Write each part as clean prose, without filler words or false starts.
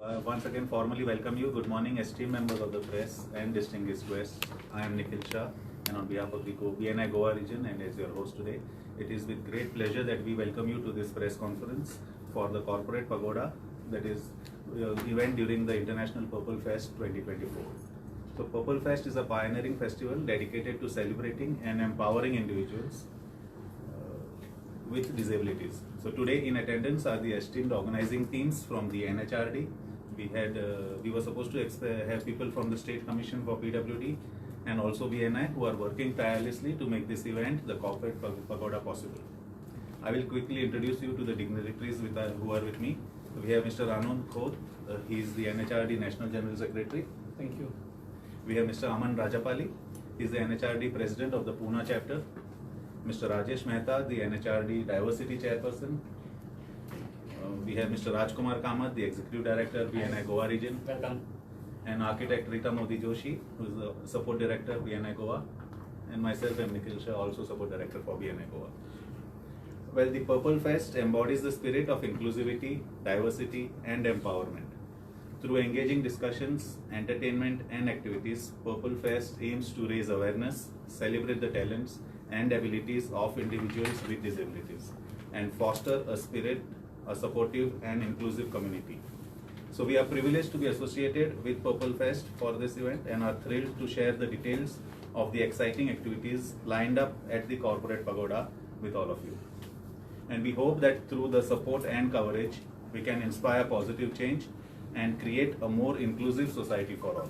Once again, formally welcome you. Good morning, esteemed members of the press and distinguished guests. I am Nikhil Shah, and on behalf of the BNI Goa region and as your host today, it is with great pleasure that we welcome you to this press conference for the Corporate Pagoda, that is event during the International Purple Fest 2024. So Purple Fest is a pioneering festival dedicated to celebrating and empowering individuals with disabilities. So today in attendance are the esteemed organizing teams from the NHRD. We were supposed to have people from the State Commission for PWD and also BNI who are working tirelessly to make this event, the Corporate Pagoda, possible. I will quickly introduce you to the dignitaries who are with me. We have Mr. Anand Khod, he is the NHRD National General Secretary. Thank you. We have Mr. Aman Rajapali, he is the NHRD President of the Pune chapter. Mr. Rajesh Mehta, the NHRD Diversity Chairperson. We have Mr. Rajkumar Kamath, the Executive Director, BNI Goa region. Welcome. And Architect Rita Modi Joshi, who is the Support Director, BNI Goa. And myself, I am Nikhil Shah, also Support Director for BNI Goa. Well, the Purple Fest embodies the spirit of inclusivity, diversity and empowerment. Through engaging discussions, entertainment and activities, Purple Fest aims to raise awareness, celebrate the talents and abilities of individuals with disabilities, and foster a spirit, a supportive and inclusive community. So we are privileged to be associated with Purple Fest for this event and are thrilled to share the details of the exciting activities lined up at the Corporate Pagoda with all of you. And we hope that through the support and coverage, we can inspire positive change and create a more inclusive society for all.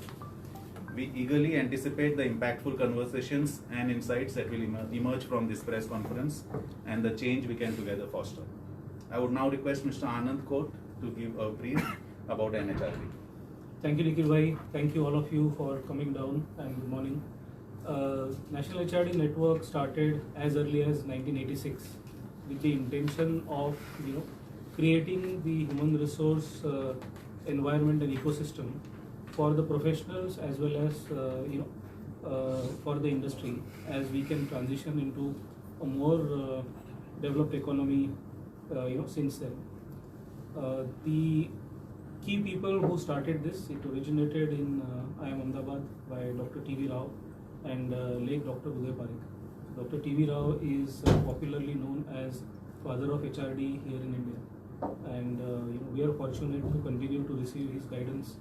We eagerly anticipate the impactful conversations and insights that will emerge from this press conference and the change we can together foster. I would now request Mr. Anand Khod to give a brief about NHRD. Thank you, Nikhil Bhai. Thank you all of you for coming down and good morning. National HRD Network started as early as 1986 with the intention of creating the human resource environment and ecosystem for the professionals as well as for the industry, as we can transition into a more developed economy since then. The key people who started this, it originated in IIM Ahmedabad by Dr. T.V. Rao and late Dr. Uday Parikh. Dr. T.V. Rao is popularly known as father of HRD here in India, and we are fortunate to continue to receive his guidance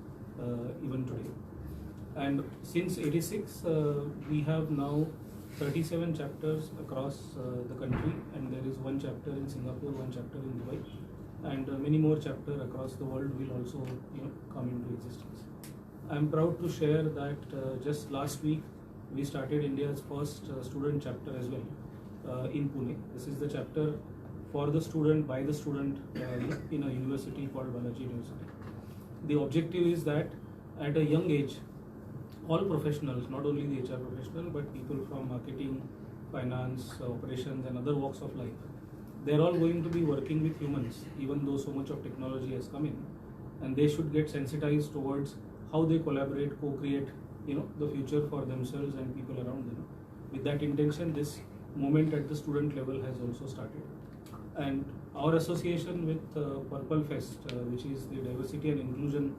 even today. And since '86, we have now 37 chapters across the country, and there is one chapter in Singapore, one chapter in Dubai, and many more chapters across the world will also come into existence. I am proud to share that just last week we started India's first student chapter as well in Pune. This is the chapter for the student, by the student in a university called Balaji University. The objective is that at a young age, all professionals, not only the HR professional, but people from marketing, finance, operations and other walks of life, they're all going to be working with humans, even though so much of technology has come in, and they should get sensitized towards how they collaborate, co-create, the future for themselves and people around them. With that intention, this movement at the student level has also started. And our association with Purple Fest, which is the Diversity and Inclusion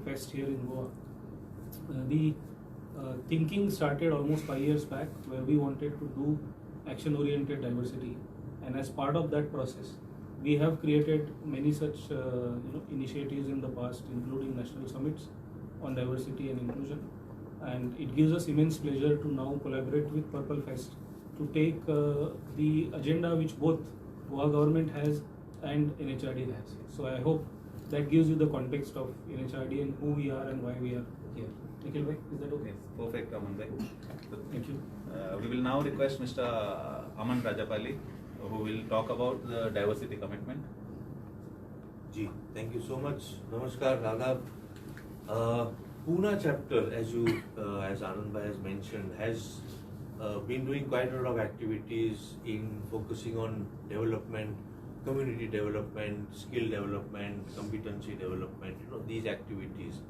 fest here in Goa, the thinking started almost 5 years back, where we wanted to do action-oriented diversity, and as part of that process, we have created many such initiatives in the past, including national summits on diversity and inclusion, and it gives us immense pleasure to now collaborate with Purple Fest to take the agenda which both Goa government has and NHRD has. So I hope that gives you the context of NHRD and who we are and why we are here. Nikhil bhai, is that okay? Yes, perfect, Aman bhai. Thank you. We will now request Mr. Aman Rajapali, who will talk about the diversity commitment. Ji, thank you so much. Namaskar, Radha. Pune chapter, as Anand bhai has mentioned, has been doing quite a lot of activities in focusing on development, community development, skill development, competency development, these activities.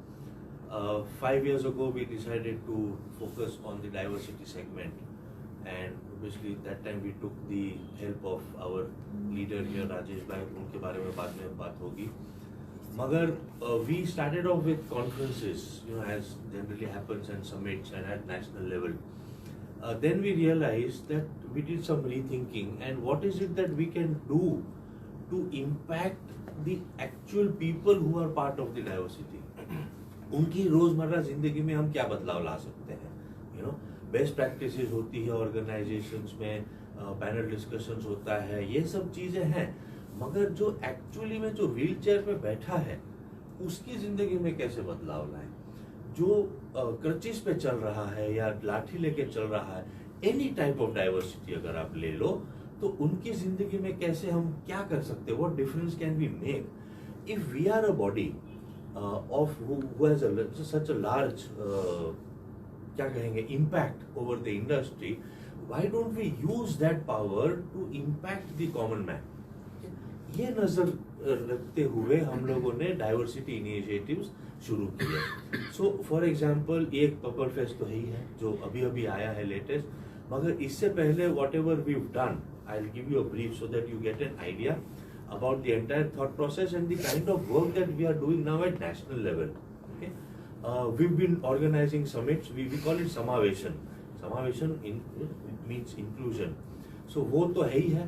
5 years ago, we decided to focus on the diversity segment, and obviously that time we took the help of our leader here, Rajesh bhai, unke bare mein baad mein baat hogi. मगर we started off with conferences, you know, as generally happens, and summits and at national level. Then we realized that we did some rethinking, and what is it that we can do to impact the actual people who are part of the diversity. उनकी रोजमर्रा जिंदगी में हम क्या बदलाव ला सकते हैं, you know, best practices होती है ऑर्गेनाइजेशंस में, पैनल डिस्कशंस होता है, ये सब चीजें हैं, मगर जो एक्चुअली में जो व्हील चेयर पे बैठा है उसकी जिंदगी में कैसे बदलाव लाएं, जो क्रचिस पे चल रहा है या लाठी लेके चल रहा है, एनी टाइप ऑफ डाइवर्सिटी अगर आप ले लो, तो उनकी जिंदगी में कैसे हम क्या कर सकते हैं, what difference can we make if we are a body of who has such a large क्या कहेंगे impact over the industry, why don't we use that power to impact the common man. ये नजर रखते हुए हम लोगों ने diversity initiatives शुरू किए. सो फॉर एग्जांपल एक पर्पल फेस्ट तो ही है जो अभी अभी आया है लेटेस्ट, मगर इससे पहले whatever we done, I will give you a brief so that you get an idea about the entire thought process and the kind of work that we are doing now at national level. Okay, we've been organizing summits. We call it Samaveshan. Samaveshan means inclusion. So वो तो है ही है.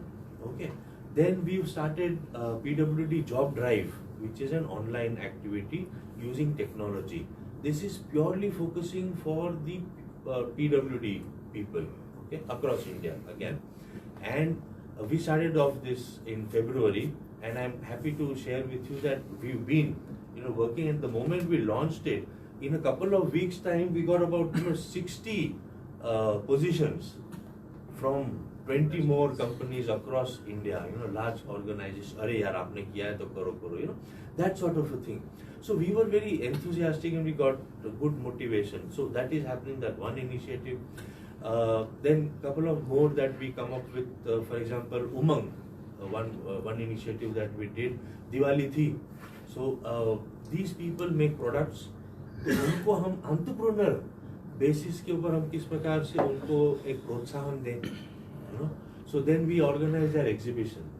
Okay. Then we've started PWD Job Drive, which is an online activity using technology. This is purely focusing for the PWD people, okay, across India again. And we started off this in February, and I'm happy to share with you that we've been, you know, working. At the moment we launched it, in a couple of weeks' time, we got about 60 positions from 20 more companies across India. You know, large organizations. अरे यार आपने किया है तो करो, you know, that sort of a thing. So we were very enthusiastic and we got good motivation. So that is happening. That one initiative. Then couple of more that we come up with, for example Umang, one initiative that we did, Diwali thi. So these people make products, तो उनको हम entrepreneur basis के ऊपर हम किस प्रकार से उनको एक प्रोत्साहन दें, you know. So then we organized their exhibition.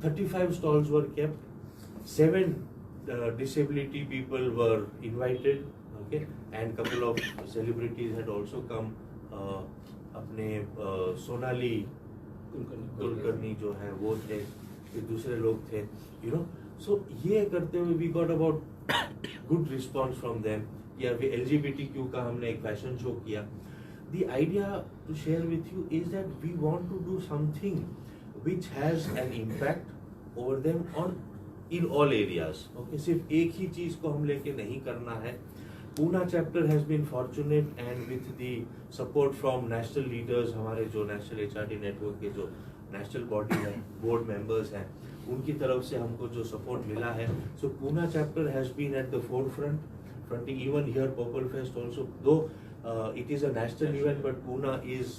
35 stalls were kept, 7 disability people were invited, okay, and couple of celebrities had also come. अपने सोनाली कुलकर्णी जो है वो थे, फिर दूसरे लोग थे, यू नो. सो ये करते हुए we got about good response from them. या फिर LGBTQ का हमने एक फैशन शो किया. The idea to share with you is that we want to do something which has an impact over them on in all areas. Okay, सिर्फ एक ही चीज को हम लेके नहीं करना है. Pune chapter has been fortunate, and with the support from national leaders, हमारे जो national HRD network के जो national body है, board members हैं, उनकी तरफ से हमको जो support मिला है. So Pune chapter has been at the forefront, fronting even here Purple Fest also. Though it is a national event, but Pune is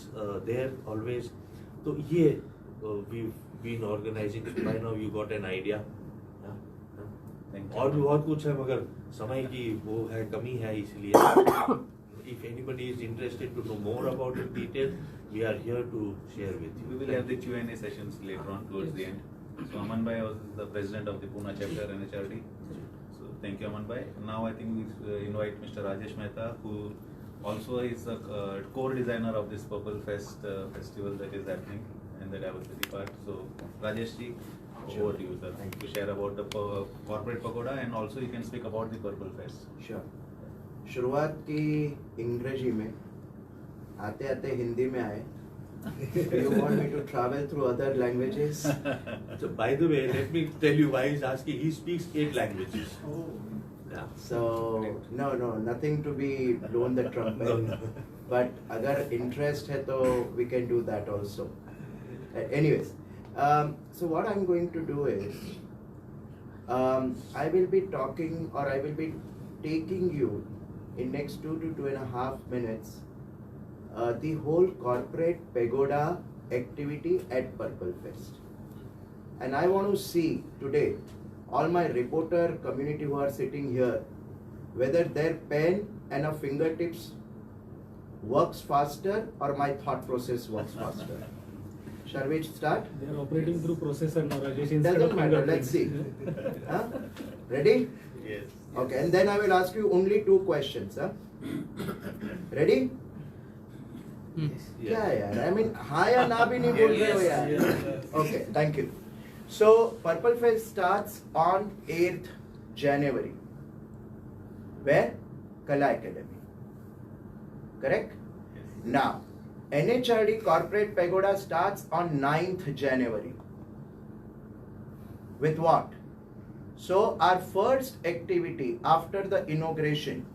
there always. तो ये we've been organizing. By now you got an idea. और भी बहुत कुछ है, मगर समय की वो है कमी है, इसलिए if anybody is interested to know more about it detail, we are here to share with you. We will have the Q&A sessions later on towards the end. So Aman Bhai was the president of the Pune chapter NHRD. So thank you, Aman Bhai. Now I think we invite Mr. Rajesh Mehta, who also is a core designer of this Purple Fest festival that is happening in the diversity part. So Rajesh ji, over to you, sir. To share about the corporate pagoda, and also you can speak about the Purple Fest. Sure. शुरुआत की अंग्रेजी में, आते आते हिंदी में आए. You want me to travel through other languages? So by the way, let me tell you why he's asking. He speaks 8 languages. Oh. Yeah. So no, nothing to be blown the trumpet. No. But अगर interest है तो we can do that also. Anyways. So what I'm going to do is, I will be talking, or I will be taking you in next 2 to 2.5 minutes, the whole corporate pagoda activity at Purple Fest. And I want to see today, all my reporter community who are sitting here, whether their pen and a fingertips works faster or my thought process works faster. Shall we start? They are operating through processor now, Rajesh, instead Doesn't of matter. fingerprint. Let's see. Huh? Ready? Yes. Okay, and then I will ask you only 2 questions. Huh? Ready? क्या यार? I mean, हाँ या ना भी नहीं बोल रहे हो यार. Okay, thank you. So, Purple Fest starts on 8th January. Where? Kala Academy. Correct? Now, NHRD Corporate Pagoda starts on 9th January. With what? So, our first activity after the inauguration,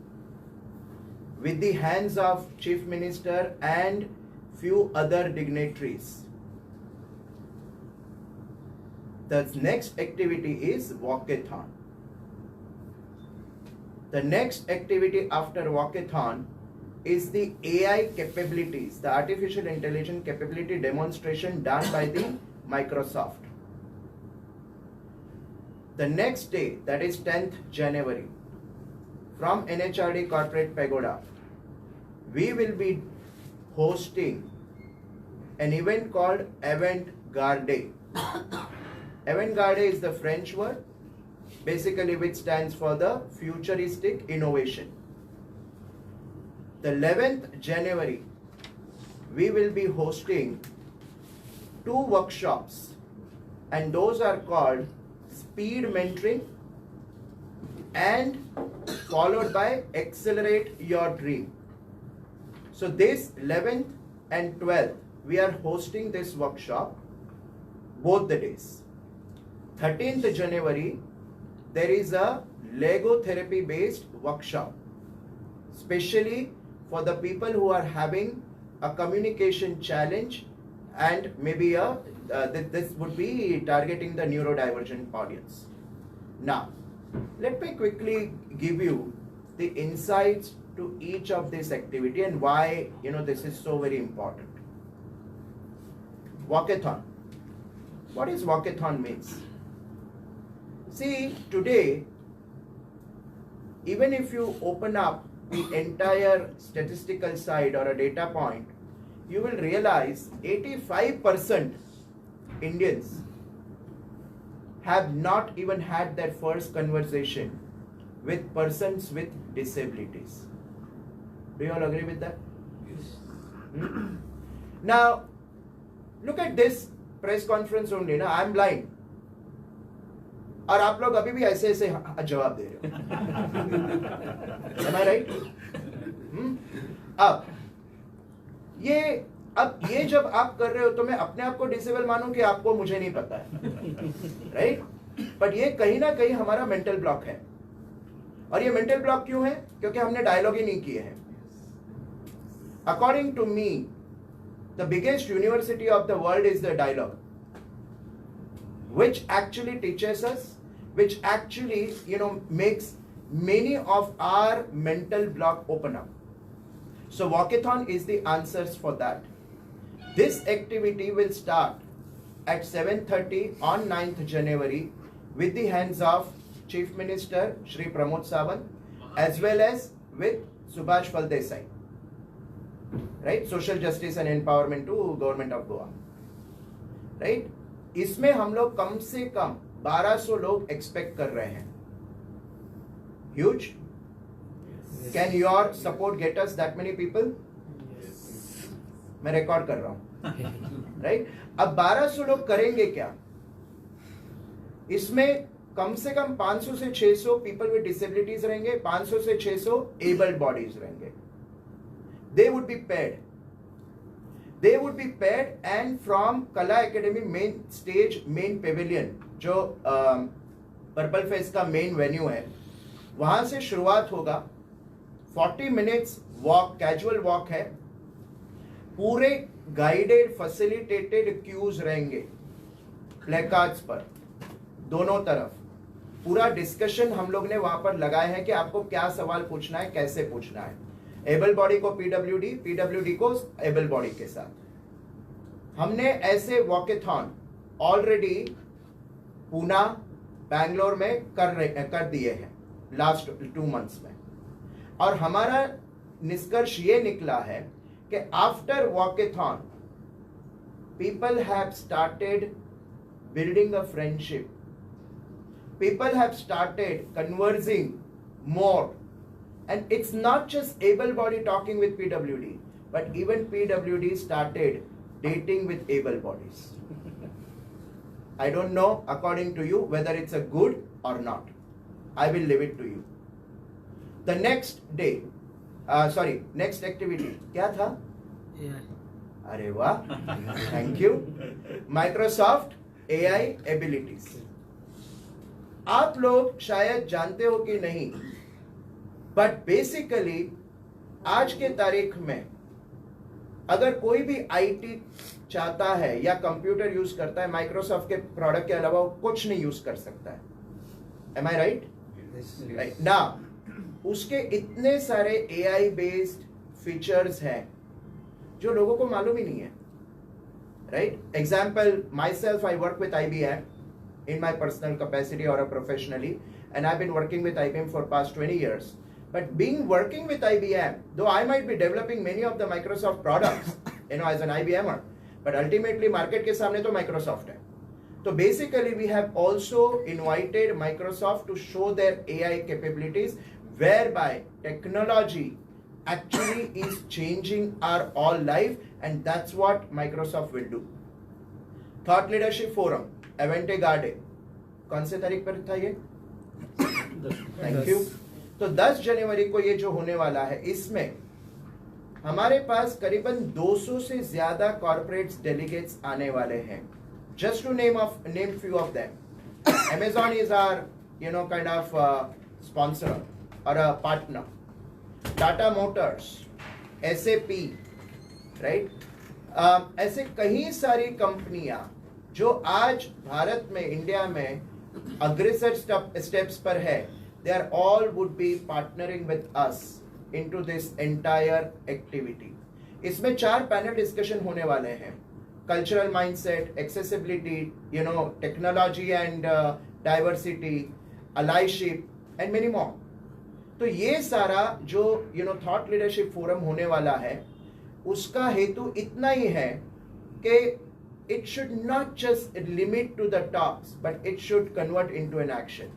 with the hands of Chief Minister and few other dignitaries, the next activity is walkathon. The next activity after walkathon is the AI capabilities, the artificial intelligence capability demonstration done by the Microsoft. The next day, that is 10th January, from NHRD Corporate Pagoda, we will be hosting an event called Avant-Garde. Avant-Garde is the French word, basically which stands for the futuristic innovation. The 11th January, we will be hosting 2 workshops, and those are called Speed Mentoring and followed by Accelerate Your Dream. So this 11th and 12th, we are hosting this workshop both the days. 13th January, there is a Lego therapy based workshop, especially for the people who are having a communication challenge, and maybe this would be targeting the neurodivergent audience. Now, let me quickly give you the insights to each of this activity and why this is so very important. Walkathon. What is walkathon means? See, today, even if you open up the entire statistical side or a data point, you will realize 85% Indians have not even had their first conversation with persons with disabilities. Do you all agree with that? Yes. Hmm? Now, look at this press conference only. ना, I'm blind. और आप लोग अभी भी ऐसे ऐसे जवाब दे रहे हो. Am I right? अब ये जब आप कर रहे हो तो मैं अपने आप को डिसेबल मानूं कि आपको मुझे नहीं पता है, राइट? बट ये कहीं ना कहीं हमारा मेंटल ब्लॉक है. और ये मेंटल ब्लॉक क्यों है? क्योंकि हमने डायलॉग ही नहीं किए हैं. According to me, the biggest university of the world is the dialogue, which actually teaches us, which actually makes many of our mental block open up. So walkathon is the answers for that. This activity will start at 7:30 on 9th January with the hands of Chief Minister Shri Pramod Sawant, as well as with Subhash Phaldesai. Right, social justice and empowerment to government of Goa. Right, इसमें हम लोग कम से कम 1200 लोग expect कर रहे हैं. Huge. Can your support get us that many people? मैं record कर रहा हूं. राइट, अब 1200 लोग करेंगे क्या? इसमें कम से कम 500 से 600 पीपल विद डिसेबिलिटीज रहेंगे, 500 से 600 एबल्ड बॉडीज रहेंगे. They would be paired. They would be paired, and from Kala Academy main stage, main pavilion, जो पर्पल फेस्ट का मेन वेन्यू है, वहां से शुरुआत होगा. 40 मिनट्स वॉक, कैजुअल वॉक है. पूरे गाइडेड फैसिलिटेटेड क्यूज रहेंगे प्लेकार्ड्स पर दोनों तरफ. पूरा डिस्कशन हम लोग ने वहां पर लगाया है कि आपको क्या सवाल पूछना है, कैसे पूछना है. एबल बॉडी को पीडब्ल्यूडी, पीडब्ल्यूडी को एबल बॉडी के साथ. हमने ऐसे वॉकेथॉन ऑलरेडी पूना, बैंगलोर में कर दिए हैं लास्ट 2 मंथ्स में. और हमारा निष्कर्ष ये निकला है कि after walkathon people have started building a friendship. People have started conversing more. And it's not just able body talking with PWD, but even PWD started dating with able bodies. I don't know, according to you, whether it's a good or not. I will leave it to you. The next day, next activity, क्या था? अरे वाह, thank you. Microsoft AI abilities. आप लोग शायद जानते हो कि नहीं, बट बेसिकली आज के तारीख में अगर कोई भी आईटी चाहता है या कंप्यूटर यूज करता है, माइक्रोसॉफ्ट के प्रोडक्ट के अलावा वो कुछ नहीं यूज कर सकता है. M I right? राइट. ना उसके इतने सारे एआई बेस्ड फीचर्स हैं जो लोगों को मालूम ही नहीं है. Right? Example, my self, I work with IBM in my personal capacity or professionally, and I've been working with IBM for past 20 years. But working with IBM, though I might be developing many of the Microsoft products, as an IBMer, but ultimately market के सामने तो Microsoft है. So basically we have also invited Microsoft to show their AI capabilities, whereby technology actually is changing our all life, and that's what Microsoft will do. Thought Leadership Forum, एवेंटे गार्डे, कौन से तारीख पर था ये? Thank you. तो 10 जनवरी को ये जो होने वाला है, इसमें हमारे पास करीबन 200 से ज्यादा कॉर्पोरेट्स डेलीगेट्स आने वाले हैं. Just to name few of them. Amazon is our kind of sponsor or a partner. Tata Motors, SAP, right? ऐसे कई सारी कंपनियां जो आज भारत में, इंडिया में अग्रेसर स्टेप्स पर है, they are all would be partnering with us into this entire activity. इसमें 4 पैनल डिस्कशन होने वाले हैं. Cultural mindset, accessibility, technology and diversity, allyship and many more. तो ये सारा जो थॉट लीडरशिप फोरम होने वाला है, उसका हेतु इतना ही है कि it should not just limit to the talks, but it should convert into an action.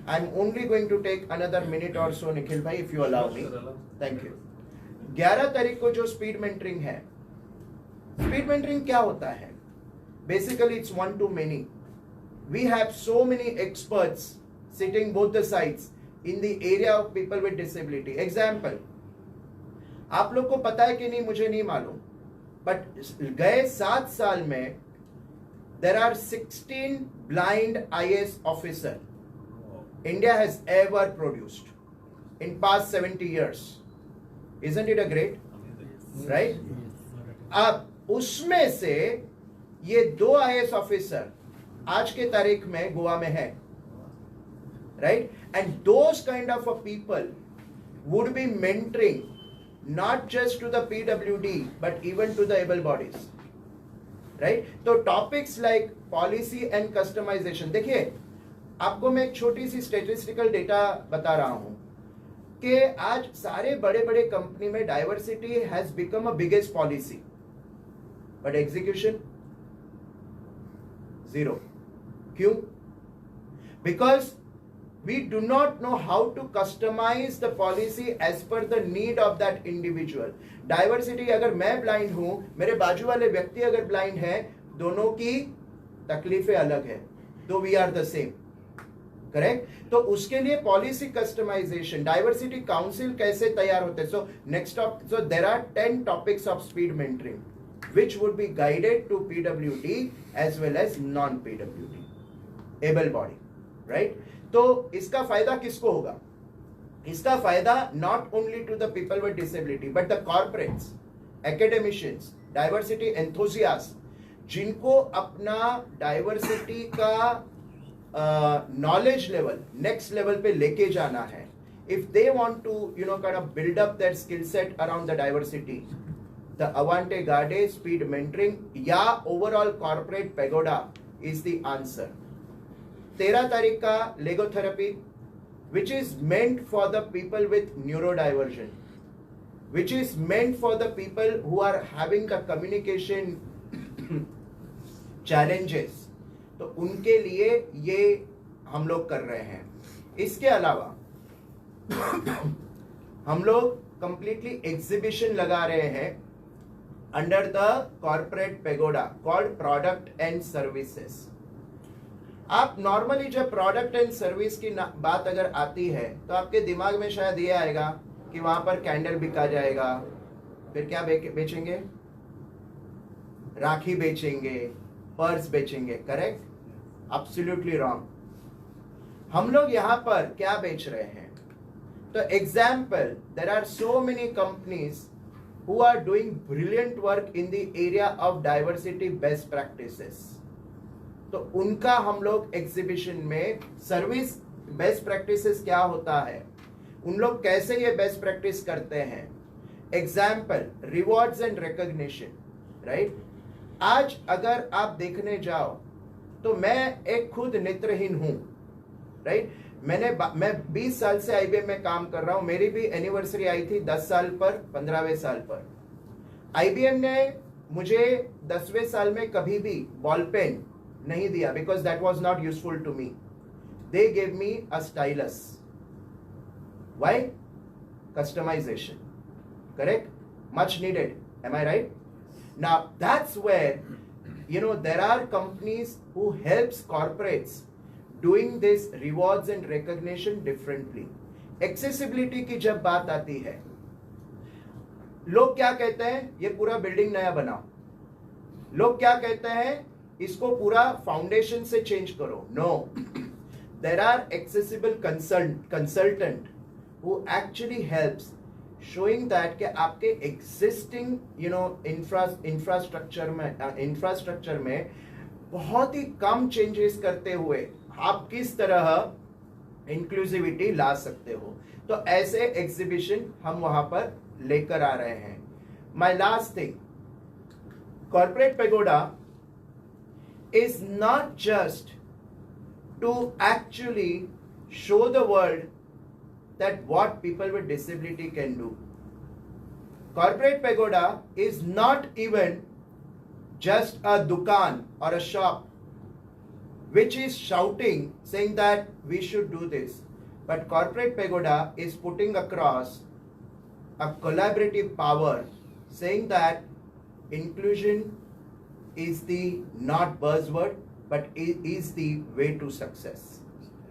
I'm only going to take another minute or so, Nikhil bhai, if you allow me. Thank you. 11 तारीख को जो speed mentoring है, speed mentoring क्या होता है? Basically it's one to many. We have so many experts sitting both the sides in the area of people with disability. Example, आप लोग को पता है कि नहीं मुझे नहीं मालूम, बट गए 7 साल में there are 16 blind IAS officer India has ever produced in past 70 years. Isn't it a great? Right? अब उसमें से ये 2 IAS ऑफिसर आज के तारीख में गोवा में है. Right? And those kind of a people would be mentoring not just to the PWD but even to the able bodies. Right? तो topics like policy and customization, देखिए आपको मैं एक छोटी सी स्टेटिस्टिकल डेटा बता रहा हूं कि आज सारे बड़े बड़े कंपनी में diversity has become a biggest policy, but execution zero. क्यों? Because we do not know how to customize the policy as per the need of that individual. Diversity, अगर मैं blind हूं, मेरे बाजू वाले व्यक्ति अगर blind है, दोनों की तकलीफें अलग है, though we are the same. Correct? तो उसके लिए policy customization, diversity council कैसे तैयार होते हैं? So next up, so there are 10 topics of speed mentoring which would be guided to PWD as well as non-PWD, able body, right? तो इसका फायदा किसको होगा? इसका फायदा not only to the people with disability but the corporates, academicians, diversity enthusiast, जिनको अपना diversity का नॉलेज लेवल नेक्स्ट लेवल पे लेके जाना है. If they want to kind of build up their skill set around the diversity, the Avante Garde speed mentoring या overall corporate pagoda is the answer. 13 तारीख का लेगो therapy, which is meant for the people with neurodivergent, which is meant for the people who are having the communication challenges, तो उनके लिए ये हम लोग कर रहे हैं. इसके अलावा हम लोग completely exhibition लगा रहे हैं under the corporate pagoda called product and services. आप नॉर्मली जब प्रोडक्ट एंड सर्विस की बात अगर आती है तो आपके दिमाग में शायद ये आएगा कि वहां पर कैंडल बिका जाएगा, फिर क्या बेचेंगे, राखी बेचेंगे, पर्स बेचेंगे. करेक्ट? Absolutely wrong. हम लोग यहां पर क्या बेच रहे हैं? तो example, there are so many companies who are doing brilliant work in the area of diversity best practices. तो उनका हम लोग एग्जीबिशन में सर्विस बेस्ट प्रैक्टिसेस क्या होता है, उन लोग कैसे ये बेस्ट प्रैक्टिस करते हैं. Example, rewards and recognition. Right? आज अगर आप देखने जाओ तो मैं एक खुद नेत्रहीन हूं. राइट? मैं 20 साल से आईबीएम में काम कर रहा हूं. मेरी भी एनिवर्सरी आई थी 10 साल पर, 15वें साल पर. आईबीएम ने मुझे 10वें साल में कभी भी बॉल पेन नहीं दिया, because that was not useful to me. They gave me a stylus. Why? Customization. Correct? Much needed. Am I right? Now that's where there are companies who helps corporates doing this rewards and recognition differently. Accessibility की जब बात आती है, लोग क्या कहते हैं, ये पूरा बिल्डिंग नया बनाओ. लोग क्या कहते हैं, इसको पूरा फाउंडेशन से चेंज करो. No, there are accessible consultant who actually helps showing that कि आपके एग्जिस्टिंग इंफ्रास्ट्रक्चर में बहुत ही कम चेंजेस करते हुए आप किस तरह इंक्लूसिविटी ला सकते हो. तो ऐसे एग्जीबिशन हम वहां पर लेकर आ रहे हैं. My last thing, Corporate Pagoda is not just to actually show the world that what people with disability can do. Corporate pagoda is not even just a dukan or a shop which is shouting saying that we should do this, but corporate pagoda is putting across a collaborative power saying that inclusion is the not buzzword but is the way to success.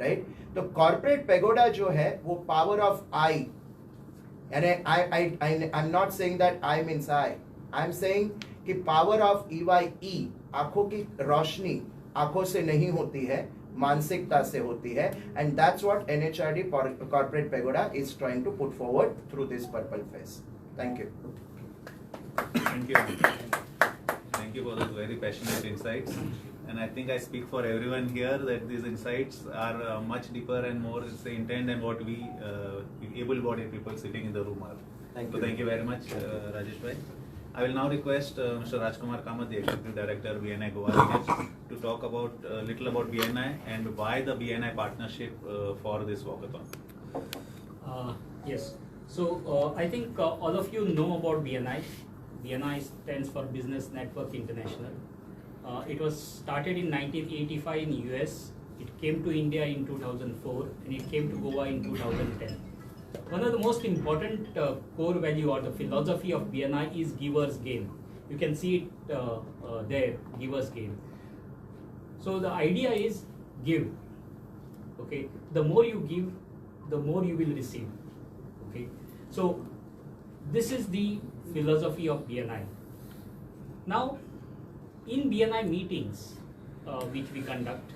Right? तो corporate pagoda जो है वो power of आई, यानी I am not saying that I means I am saying कि power of EYE, आंखों की रोशनी आंखों से नहीं होती है, मानसिकता से होती है. And that's what NHRD Corporate Pagoda is trying to put forward through this Purple Fest. Thank you. Thank you for those very passionate insights. And I think I speak for everyone here that these insights are much deeper and more intent than what we able-bodied people sitting in the room are. So thank you very much, Rajesh bhai. I will now request Mr. Rajkumar Kamath, the Executive Director, BNI Goa, to talk about little about BNI and why the BNI partnership for this walkathon. Yes. So I think all of you know about BNI. BNI stands for Business Network International. It was started in 1985 in US. It came to India in 2004 and it came to Goa in 2010. One of the most important core value or the philosophy of BNI is giver's gain. You can see it there, giver's gain. So the idea is give. Okay, the more you give, the more you will receive. Okay, so this is the philosophy of BNI. Now, in BNI meetings which we conduct,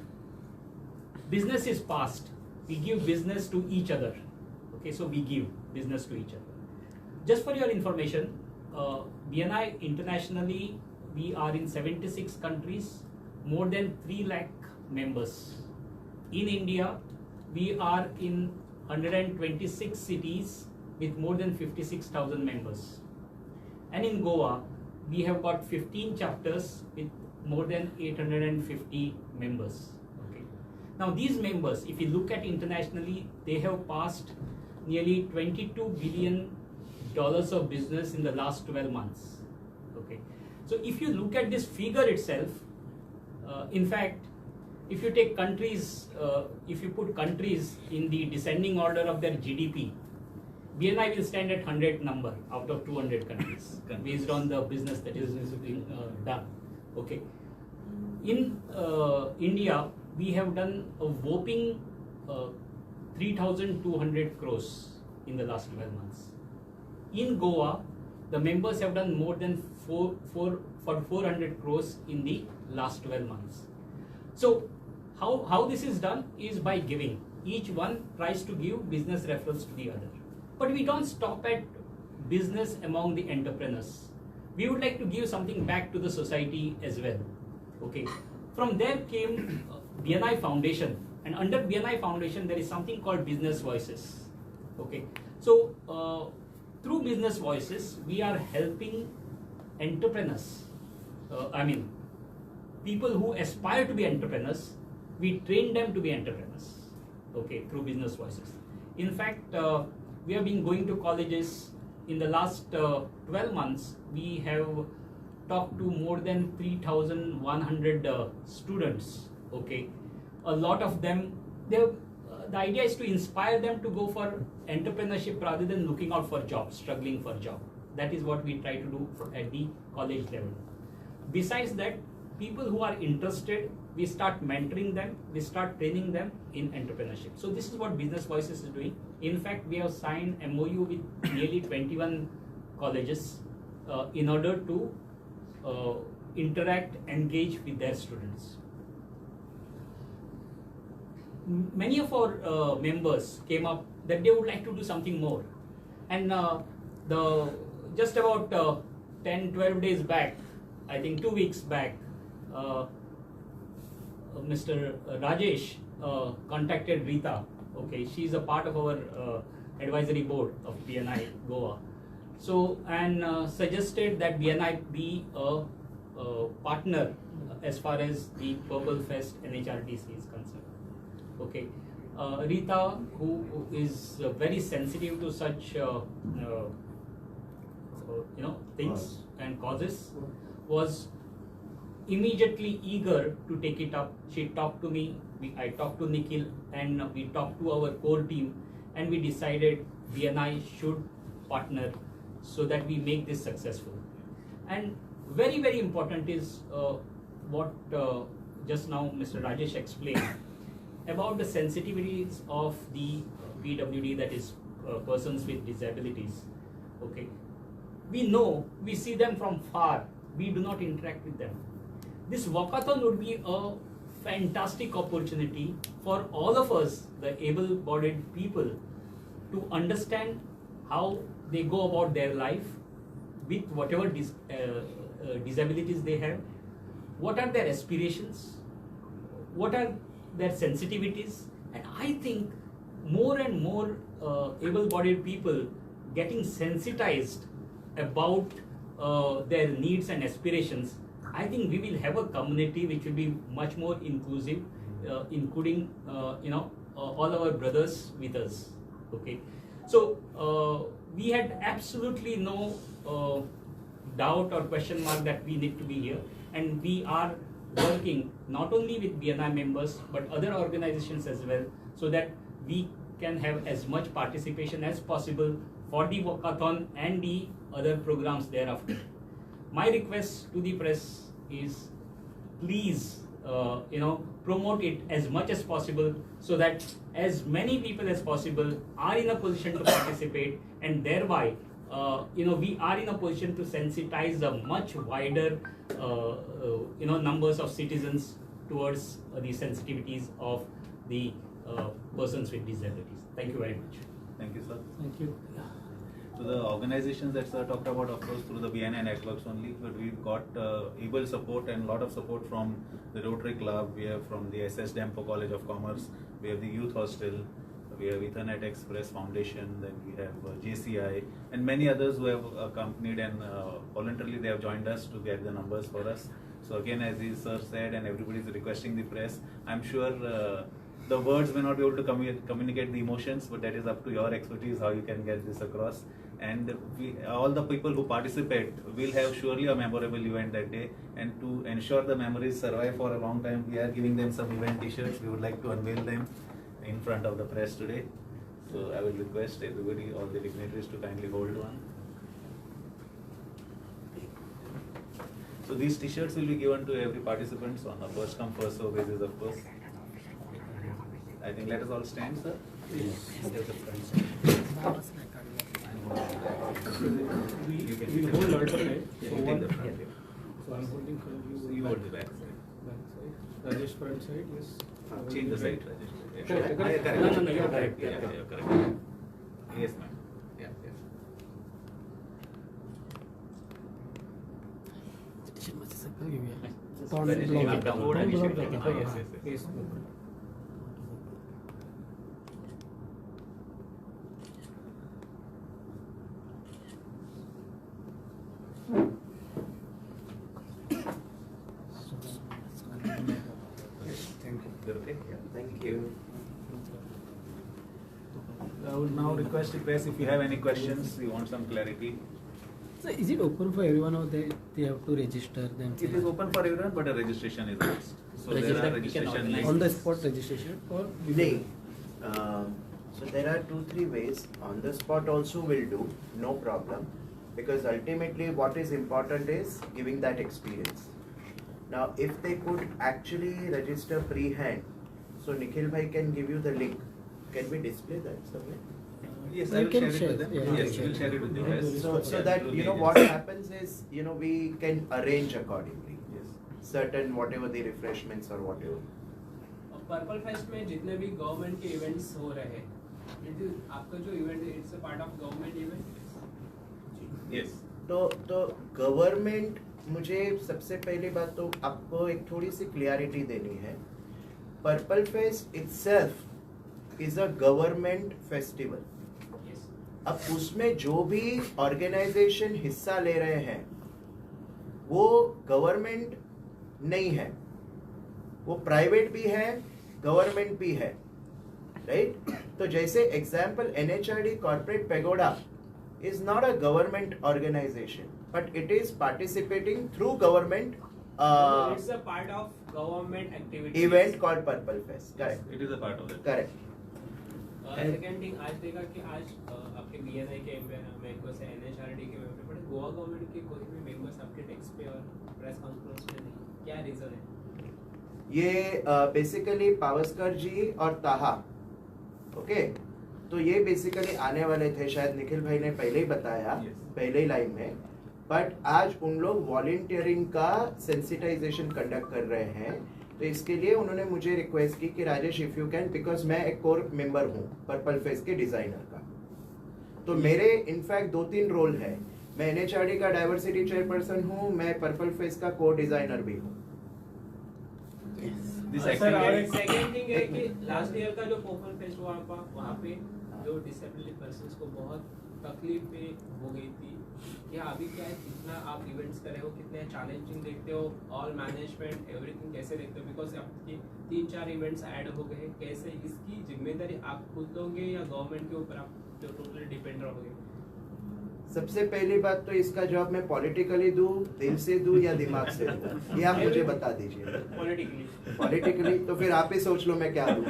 business is passed. We give business to each other. Okay, so we give business to each other. Just for your information, BNI internationally, we are in 76 countries, more than 3 lakh members. In India, we are in 126 cities with more than 56,000 members. And in Goa, we have got 15 chapters with more than 850 members. Okay. Now these members, if you look at internationally, they have passed nearly $22 billion of business in the last 12 months. Okay. So if you look at this figure itself, In fact, if you take countries, if you put countries in the descending order of their GDP, BNI will stand at 100 number out of 200 countries based on the business that is being done. Okay. In India, we have done a whopping 3,200 crores in the last 12 months. In Goa, the members have done more than 400 crores in the last 12 months. So, how this is done is by giving. Each one tries to give business referrals to the other. But we don't stop at business among the entrepreneurs. We would like to give something back to the society as well. Okay. From there came BNI Foundation, and under BNI Foundation there is something called Business Voices. Okay. So through Business Voices we are helping entrepreneurs. People who aspire to be entrepreneurs. We train them to be entrepreneurs. Okay, through Business Voices. In fact, we have been going to colleges. In the last 12 months, we have talked to more than 3,100 students. Okay, a lot of them, the idea is to inspire them to go for entrepreneurship rather than looking out for jobs, struggling for job. That is what we try to do at the college level. Besides that, people who are interested, we start mentoring them, we start training them in entrepreneurship. So this is what Business Voices is doing. In fact, we have signed MOU with nearly 21 colleges in order to interact, engage with their students. Many of our members came up that they would like to do something more. And just about 10-12 days back, I think 2 weeks back, Mr. Rajesh contacted Rita. Okay, she's a part of our advisory board of BNI Goa. So, and suggested that BNI be a partner as far as the Purple Fest NHRTC is concerned. Okay, Rita, who is very sensitive to such things and causes, was immediately eager to take it up. She talked to me, I talked to Nikhil, and we talked to our core team, and we decided BNI should partner so that we make this successful. And very, very important is what just now Mr. Rajesh explained about the sensitivities of the PWD, that is persons with disabilities. Okay, we know, we see them from far, we do not interact with them. This walkathon would be a fantastic opportunity for all of us, the able-bodied people, to understand how they go about their life with whatever disabilities they have, what are their aspirations, what are their sensitivities. And I think more and more able-bodied people getting sensitized about their needs and aspirations, I think we will have a community which will be much more inclusive, including all our brothers with us. Okay, so we had absolutely no doubt or question mark that we need to be here, and we are working not only with BNI members but other organizations as well, so that we can have as much participation as possible for the walkathon and the other programs thereafter. My request to the press is, please, promote it as much as possible so that as many people as possible are in a position to participate, and thereby, we are in a position to sensitize a much wider, numbers of citizens towards the sensitivities of the persons with disabilities. Thank you very much. Thank you, sir. Thank you. So the organizations that sir talked about, of course, through the BNI networks only, but we've got able support and a lot of support from the Rotary Club. We have from the SS Dempo College of Commerce. We have the Youth Hostel. We have Ethernet Express Foundation. Then we have JCI and many others who have accompanied and voluntarily they have joined us to get the numbers for us. So again, as sir said, and everybody is requesting the press, I'm sure the the words may not be able to communicate the emotions, but that is up to your expertise how you can get this across. And all the people who participate will have surely a memorable event that day. And to ensure the memories survive for a long time, we are giving them some event t-shirts. We would like to unveil them in front of the press today. So I will request everybody, all the dignitaries, to kindly hold one. So these t-shirts will be given to every participant on a first come first serve basis, of course. I think let us all stand, sir. We hold alternate. You So take one, the front, yeah. so I'm holding for you. So you hold the back side. Back side. Rajesh front side, yes. Change the side, Rajesh. Yeah. Correct. Ah, yeah, correct. No, you're Correct. correct. Yeah, you're correct. Yes, ma'am. Yeah, yes. Rajesh, you have to hold initially. Ah, yes, yes, yes. Yes. Is that okay? Yeah. Thank you. I would now request the press if you have any questions, you want some clarity. So is it open for everyone or they have to register themselves? It is open for everyone, but a registration is must. So there are Register- we can registration organize. links. On the spot registration or Nay. So there are 2-3 ways. On the spot also will do, no problem. Because ultimately what is important is giving that experience. Now if they could actually register pre-hand, so Nikhil bhai can give you the link. Can we display that somewhere? Yes, You I will can share it share, with them. yeah, you Yes, can we will share. share it with you Yeah, guys. So Yeah, that absolutely, what yes. happens is we can arrange accordingly. Yes. Certain whatever the refreshments or whatever. Purple fest में जितने भी government के events हो रहे हैं it is आपका जो event है it's a part of government event Yes. तो गवर्नमेंट, मुझे सबसे पहली बात तो आपको एक थोड़ी सी क्लियरिटी देनी है. Purple fest itself is a government festival. Yes अब उसमें जो भी ऑर्गेनाइजेशन हिस्सा ले रहे हैं वो गवर्नमेंट नहीं है, वो प्राइवेट भी है, गवर्नमेंट भी है, राइट? तो जैसे example NHRD Corporate Pagoda is not a government organization but it is participating through government it's a part of government activity event called Purple Fest. Correct, It is a part of it. Correct. Second thing आज देखा कि आज आपके BNI के members है, NHRD के member, but Goa government के कोई भी मेंबर्स आपके डेस्क पे और प्रेस कॉन्फ्रेंस में नहीं. क्या रीजन है? ये बेसिकली पावस्कर जी और ताहा, ओके, तो ये बेसिकली आने वाले थे, शायद निखिल भाई ने पहले ही बताया Yes. पहले ही लाइन में, बट आज उन लोग वॉलंटियरिंग का सेंसिटाइजेशन कंडक्ट कर रहे हैं. तो इसके लिए उन्होंने मुझे रिक्वेस्ट की कि Rajesh if you can, because मैं एक कोर मेंबर हूँ पर्पल फेस्ट के डिजाइनर का, तो मेरे इनफैक्ट 2-3 रोल है. मैं NHRD का डाइवर्सिटी चेयरपर्सन हूँ, मैं पर्पल फेस्ट का को डिजाइनर भी हूँ. This सर actually और सेकंड थिंग है कि लास्ट ईयर का जो पर्पल फेस्ट हुआ वहाँ पे जो डिसेबल्ड पर्सन्स को बहुत तकलीफ पे हो गई थी. क्या अभी क्या है, कितना आप इवेंट्स कर रहे हो, कितने चैलेंजिंग देखते हो, ऑल मैनेजमेंट एवरीथिंग कैसे देखते हो, बिकॉज आपके 3-4 इवेंट्स ऐड हो गए, कैसे इसकी जिम्मेदारी आप खुद लोगे या गवर्नमेंट के ऊपर आप जो टोटली डिपेंड रहोगे? सबसे पहली बात तो इसका जवाब मैं पॉलिटिकली दूं, दिल से दूं या दिमाग से दूं, ये आप मुझे बता दीजिए. पॉलिटिकली तो फिर आप ही सोच लो मैं क्या दूं.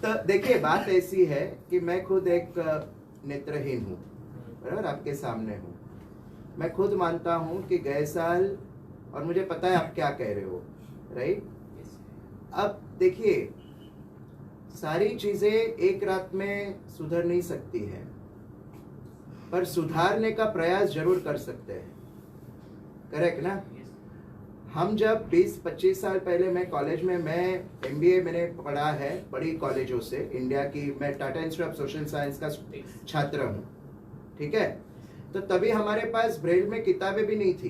तो देखिए बात ऐसी है कि मैं खुद एक नेत्रहीन हूँ, बराबर आपके सामने हूँ. मैं खुद मानता हूँ कि गए साल, और मुझे पता है आप क्या कह रहे हो, राइट? अब देखिए सारी चीजें एक रात में सुधर नहीं सकती है, पर सुधारने का प्रयास जरूर कर सकते हैं. करेक्ट ना? हम जब 20-25 साल पहले, मैं कॉलेज में, मैं MBA मैंने पढ़ा है बड़ी कॉलेजों से इंडिया की, मैं Tata institute of social science का छात्र हूँ, ठीक है? तो तभी हमारे पास ब्रेल में किताबें भी नहीं थी,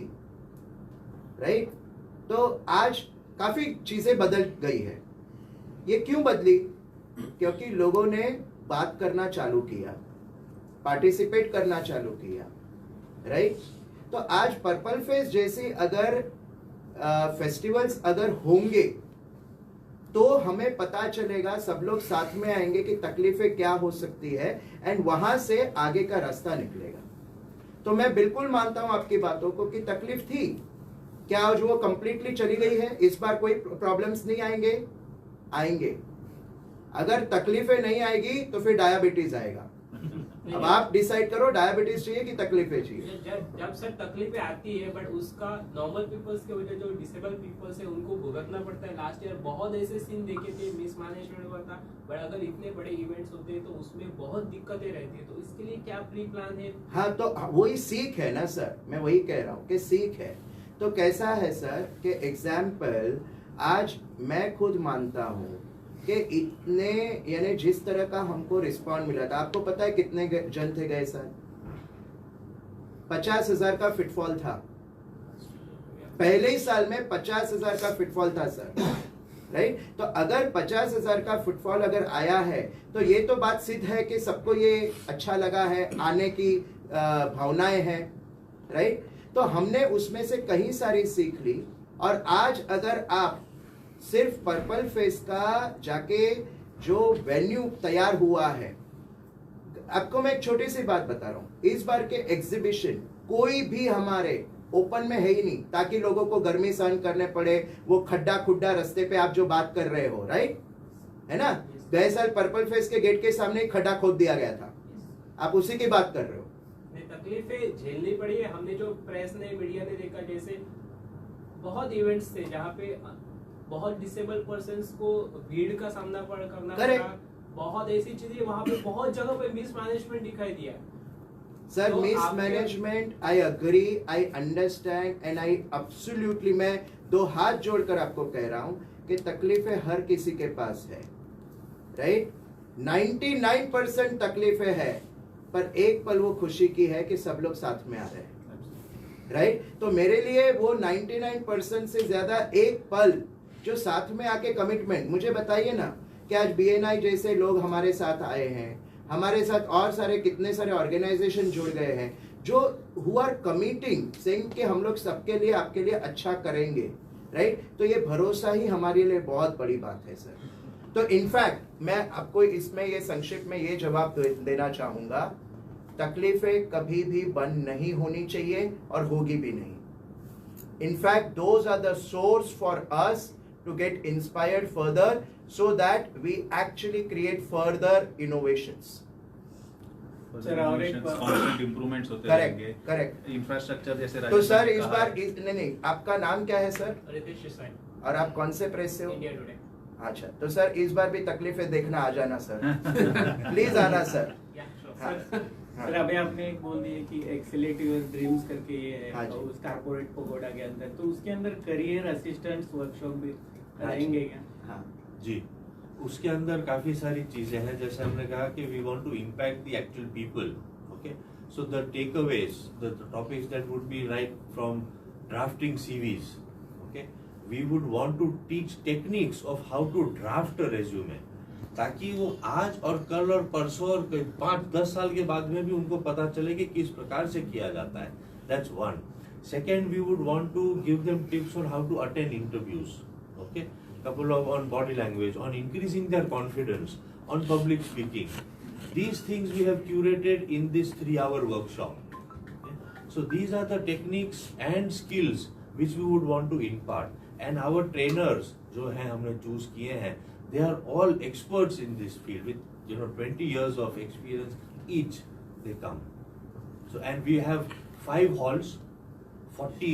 राइट? तो आज काफी चीजें बदल गई है. ये क्यों बदली? क्योंकि लोगों ने बात करना चालू किया, पार्टिसिपेट करना चालू किया, राइट? तो आज पर्पल फेस्ट जैसी अगर फेस्टिवल्स अगर होंगे तो हमें पता चलेगा, सब लोग साथ में आएंगे कि तकलीफें क्या हो सकती है एंड वहां से आगे का रास्ता निकलेगा। तो मैं बिल्कुल मानता हूं आपकी बातों को कि तकलीफ थी, क्या आज वो कंप्लीटली चली गई है? इस बार कोई प्रॉब्लम्स नहीं आएंगे? आएंगे। अगर तकलीफें नहीं आएगी तो फिर डायबिटीज आएगा। अब आप डिसाइड करो, डायबिटीज चाहिए कि तकलीफें चाहिए। जब सर तकलीफें आती है बट उसका नॉर्मल पीपल्स के वजह जो डिसेबल पीपल्स है उनको भुगतना पड़ता है। लास्ट ईयर बहुत ऐसे सीन देखे थे, मिसमैनेजमेंट हुआ था, बट अगर इतने बड़े इवेंट्स होते हैं तो उसमें बहुत दिक्कतें रहती है। तो इसके लिए क्या प्री प्लान है? हाँ, तो वही सीख है ना सर, मैं वही कह रहा हूँ कि सीख है। तो कैसा है सर कि एग्जाम्पल आज मैं खुद मानता हूँ कि इतने यानी जिस तरह का हमको रिस्पॉन्ड मिला था, आपको पता है कितने जन थे गए सर? 50,000 का फिटफॉल था पहले ही साल में, 50,000 का फिटफॉल था सर, राइट? तो अगर 50,000 का फुटफॉल अगर आया है तो ये तो बात सिद्ध है कि सबको ये अच्छा लगा है, आने की भावनाएं हैं, राइट? तो हमने उसमें से कहीं सारी सीख ली। और आज अगर आप सिर्फ पर्पल फेस्ट का जाके जो वेन्यू तैयार हुआ है, आपको मैं एक छोटी सी बात बता रहा हूं, इस बार के एग्जीबिशन कोई भी हमारे ओपन में है ही नहीं, ताकि लोगों को गर्मी सहन करने पड़े, वो खड्डा खुड्डा रास्ते पे आप जो बात कर रहे हो, राइट? है ना? गए साल पर्पल फेस्ट के गेट के सामने खड्डा खोद दिया गया था, आप उसी की बात कर रहे हो। तकलीफें झेलनी पड़ी है। हमने जो प्रेस ने, मीडिया ने देखा, जैसे बहुत इवेंट्स थे जहाँ पे बहुत डिसेबल पर्सन्स को भीड़ का सामना करना पड़ा, बहुत ऐसी चीजें वहाँ पे बहुत जगह पे मिसमैनेजमेंट दिखाई दिया। Sir mismanagement, I agree, I understand and I absolutely, मैं दो हाथ जोड़कर आपको कह रहा हूं कि तकलीफें हर किसी के पास है, राइट? 99% तकलीफें है, पर एक पल वो खुशी की है कि सब लोग साथ में आ रहे हैं, राइट? तो मेरे लिए वो 99% से ज्यादा एक पल जो साथ में आके कमिटमेंट, मुझे बताइए ना कि आज BNI जैसे लोग हमारे साथ आए हैं, हमारे साथ और सारे कितने सारे ऑर्गेनाइजेशन जुड़ गए हैं जो हु आर कमिटिंग सेइंग कि हम लोग सबके लिए, आपके लिए अच्छा करेंगे, राइट? तो ये भरोसा ही हमारे लिए बहुत बड़ी बात है सर। तो इनफैक्ट मैं आपको इसमें ये संक्षिप्त में ये जवाब देना चाहूंगा, तकलीफें कभी भी बंद नहीं होनी चाहिए और होगी भी नहीं। In fact those are the source for us to get inspired further so that we actually create further innovations. constant improvements होते रहेंगे। करेक्ट। इंफ्रास्ट्रक्चर जैसे तो सर इस बार नहीं, आपका नाम क्या है सर? रितेश देसाई। और आप कौन से प्रेस से हो? India today. अच्छा, तो सर इस बार भी तकलीफें देखना आ जाना सर। प्लीज आना सर। हाँ, सर अभी आपने एक बोल दिया कि एक्सेलेरेट योर ड्रीम्स करके ये है, हाँ जी। उस कॉर्पोरेट पगोडा के अंदर, तो उसके अंदर करियर असिस्टेंट्स वर्कशॉप भी हाँ जी। रहेंगे क्या? हाँ जी, उसके अंदर काफी सारी चीजें हैं। जैसे हमने कहा कि we want to impact the actual people, okay? So the takeaways, the topics that would be right from drafting CVs, okay? We would want to teach techniques of how to draft a resume, ताकि वो आज और कल और परसों और 5-10 साल के बाद में भी उनको पता चले कि किस प्रकार से किया जाता है। That's one. Second, we would want to give them tips on how to attend interviews, okay? Couple of on body language, on increasing their confidence, on public speaking. These things we have curated in this 3-hour workshop. Okay? So these are the techniques and skills which we would want to impart. And our trainers, जो हैं हमने choose किए हैं, they are all experts in this field with 20 years of experience each. They come. So and we have 5 halls. 40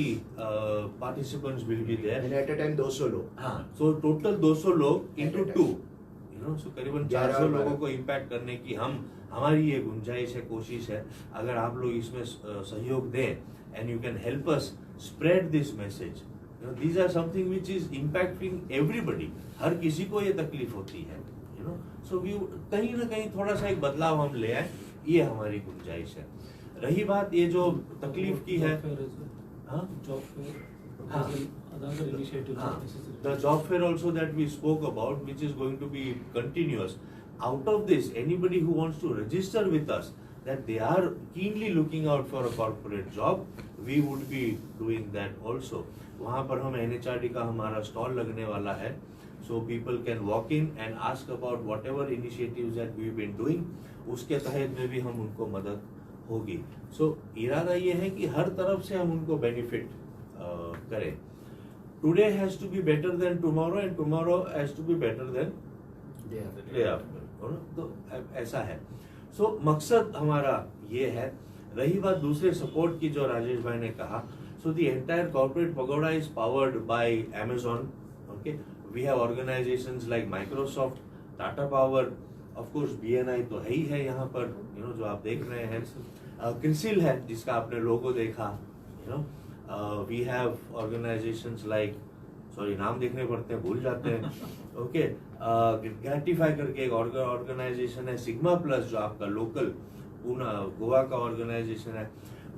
participants will be there. And at a time 200 लोग। हाँ, so total 200 लोग into 2, so करीबन 400 लोगों 11 को impact करने की हमारी ये गुंजाइश है, कोशिश है। अगर आप लोग इसमें सहयोग दें and you can help us spread this message, these are something which is impacting everybody. हर किसी को ये तकलीफ होती है, so we कहीं ना कहीं थोड़ा सा एक बदलाव हम ले आए, ये हमारी गुंजाइश है। रही बात ये जो तकलीफ की है, the job fair also that we spoke about, which is going to be continuous. Out of this, anybody who wants to register with us, that they are keenly looking out for a corporate job, we would be doing that also. वहाँ पर हम NHRD का हमारा stall लगने वाला है, so people can walk in and ask about whatever initiatives that we've been doing. उसके तहत में भी हम उनको मदद होगी. So इरादा ये है कि हर तरफ से हम उनको बेनिफिट करें. Today has to be better than tomorrow and tomorrow has to be better than day after. तो ऐसा है. So मकसद हमारा ये है. रही बात दूसरे सपोर्ट की जो राजेश भाई ने कहा, so the entire corporate pagoda is powered by Amazon. Okay, we have organizations like Microsoft, Tata Power, of course BNI तो है ही है यहाँ पर, जो आप देख रहे हैं. CRISIL है जिसका आपने लोगो देखा. We have organizations like, sorry नाम देखने पड़ते हैं भूल जाते हैं. ओके, ग्रेटिफाई करके एक ऑर्गेनाइजेशन है. सिग्मा प्लस जो आपका लोकल पूना गोवा का ऑर्गेनाइजेशन है.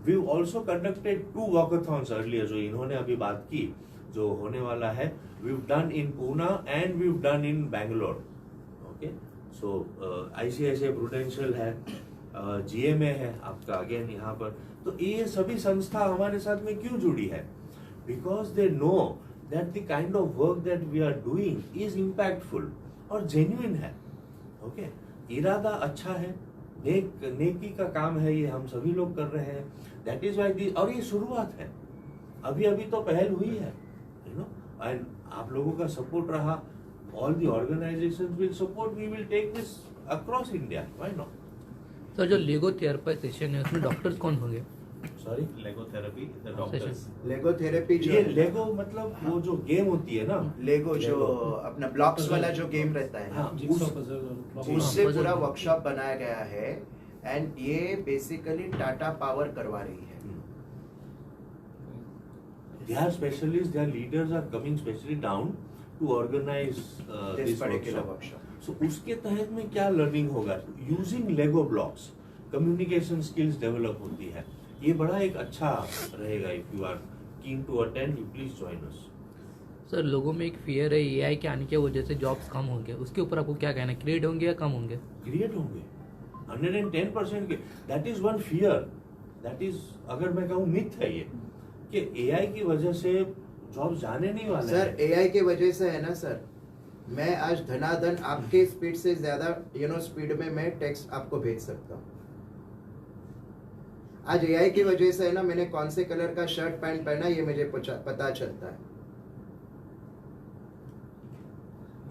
We also conducted 2 walkathons earlier, जो इन्होंने अभी बात की, जो होने वाला है. We done in Poona and we done in Bangalore. Okay, so ICICI Prudential है, GMA है आपका अगेन यहाँ पर. तो ये सभी संस्था हमारे साथ में क्यों जुड़ी है? Because they know that the kind of work that we are doing is impactful और genuine है. Okay, इरादा अच्छा है, नेकी का काम है, ये हम सभी लोग कर रहे हैं. That is why और ये शुरुआत है, अभी तो पहल हुई है, and आप लोगों का सपोर्ट रहा. All the organizations will support. We will take this across India. Why not? Sir जो लेगो थेरेपी सेशन है उसमें डॉक्टर्स कौन होंगे? Sorry, Lego therapy, the doctors. Lego therapy जो ये लेगो मतलब वो जो गेम होती है ना, लेगो जो अपना ब्लॉक्स वाला जो गेम रहता है ना, Jigsaw puzzle और उससे पूरा वर्कशॉप बनाया गया है. एंड ये बेसिकली टाटा पावर करवा रही है. they are specialists, their leaders are coming specially down to organize this this particular workshop. Workshop. So उसके तहत में क्या लर्निंग होगा? Using Lego blocks communication skills develop होती है. ये बड़ा एक अच्छा रहेगा. If you are keen to attend, you please join us. Sir लोगों में एक फियर है AI के आने की वजह से जॉब्स कम होंगे, उसके ऊपर आपको क्या कहना है? क्रिएट होंगे या कम होंगे? क्रिएट होंगे 110% के. That is one fear. That is, अगर मैं कहूँ मिथ है ये, कि AI की वजह से जॉब जाने नहीं वाले सर AI की वजह से है ना सर. मैं आज धनाधन आपके स्पीड से ज्यादा स्पीड में मैं टेक्स्ट आपको भेज सकता हूँ. आज AI की वजह से है ना, मैंने कौन से कलर का शर्ट पैंट पहना ये मुझे पता चलता है.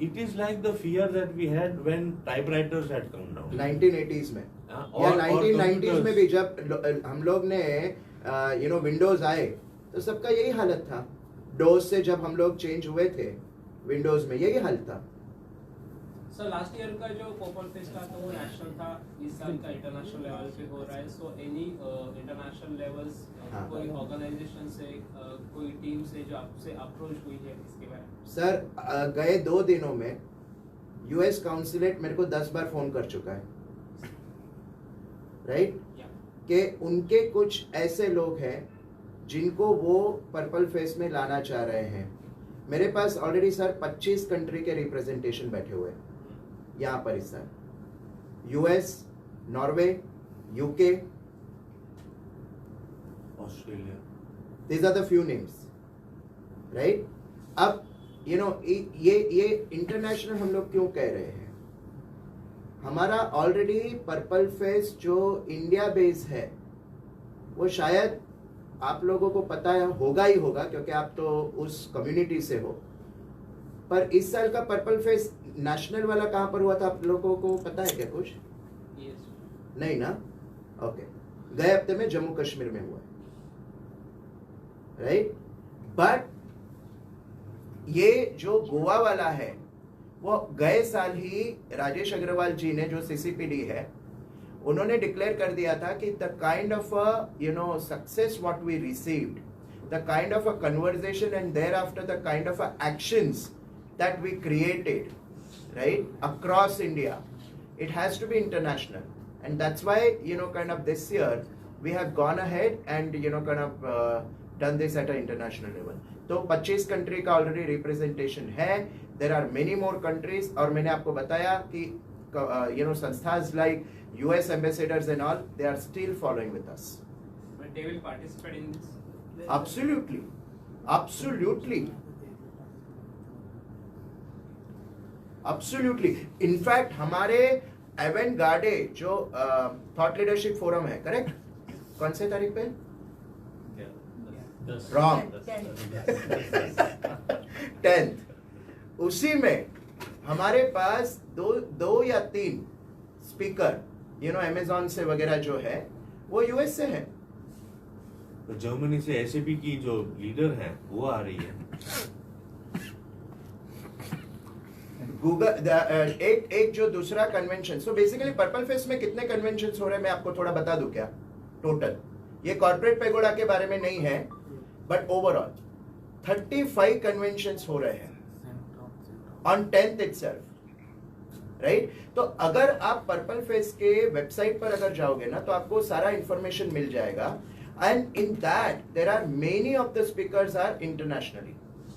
It is like the fear that we had when typewriters had come down. 1980s में और- या और 1990s में computers. भी जब हम लोग ने विंडोज आए तो सबका यही हालत था. डोस से जब हम लोग चेंज हुए थे विंडोज में यही हाल था. सर लास्ट ईयर का जो पर्पल फेस्ट था तो वो नेशनल था, इस साल का इंटरनेशनल लेवल पे हो रहा है. सो एनी इंटरनेशनल लेवल्स हाँ. कोई ऑर्गेनाइजेशन से कोई टीम से जो आपसे अप्रोच हुई है इसके बारे में? सर गए 2 दिनों में US काउंसिलेट मेरे को 10 बार फोन कर चुका है. राइट, कि उनके कुछ ऐसे लोग हैं जिनको वो पर्पल फेस्ट में लाना चाह रहे हैं. मेरे पास ऑलरेडी सर 25 कंट्री के रिप्रेजेंटेशन बैठे हुए हैं यहाँ पर इस साल. US, Norway, UK, Australia. these are the few names, right? अब ये इंटरनेशनल हम लोग क्यों कह रहे हैं? हमारा ऑलरेडी पर्पल फेस्ट जो इंडिया बेस है वो शायद आप लोगों को पता होगा ही होगा क्योंकि आप तो उस कम्युनिटी से हो. पर इस साल का पर्पल फेस्ट नेशनल वाला कहाँ पर हुआ था आप लोगों को पता है क्या कुछ? नहीं ना? ओके, गए हफ्ते में जम्मू कश्मीर में हुआ, राइट. बट ये जो गोवा वाला है वो गए साल ही राजेश अग्रवाल जी ने, जो CCPD है, उन्होंने डिक्लेयर कर दिया था कि the kind of success what we received, the kind of a conversation and thereafter the kind of actions that we created, right, across India, it has to be international. And that's why kind of this year we have gone ahead and kind of done this at an international level. तो 25 country का already representation है. There are many more countries. और मैंने आपको बताया कि संस्थास like US ambassadors and all, they are still following with us. But they will participate in this? Absolutely, absolutely. Absolutely. In fact हमारे एवेंट गार्डे जो थॉट लीडरशिप फोरम है, करेक्ट, कौन से तारीख पे? Wrong, 10th। उसी में हमारे पास दो या तीन स्पीकर अमेजॉन से वगैरह जो है वो यूएस से है। तो जर्मनी से एसएपी की जो लीडर है वो आ रही है। गूगल एक जो दूसरा convention, so basically purple fest में कितने कन्वेंशन हो रहे हैं मैं आपको थोड़ा बता दूं क्या? टोटल ये कॉर्पोरेट पेगोडा के बारे में नहीं है, बट ओवरऑल 35 कन्वेंशंस हो रहे हैं ऑन 10th itself, राइट? तो अगर आप पर्पल फेस्ट के वेबसाइट पर अगर जाओगे ना तो आपको सारा इंफॉर्मेशन मिल जाएगा, and in that there are many of the speakers are internationally.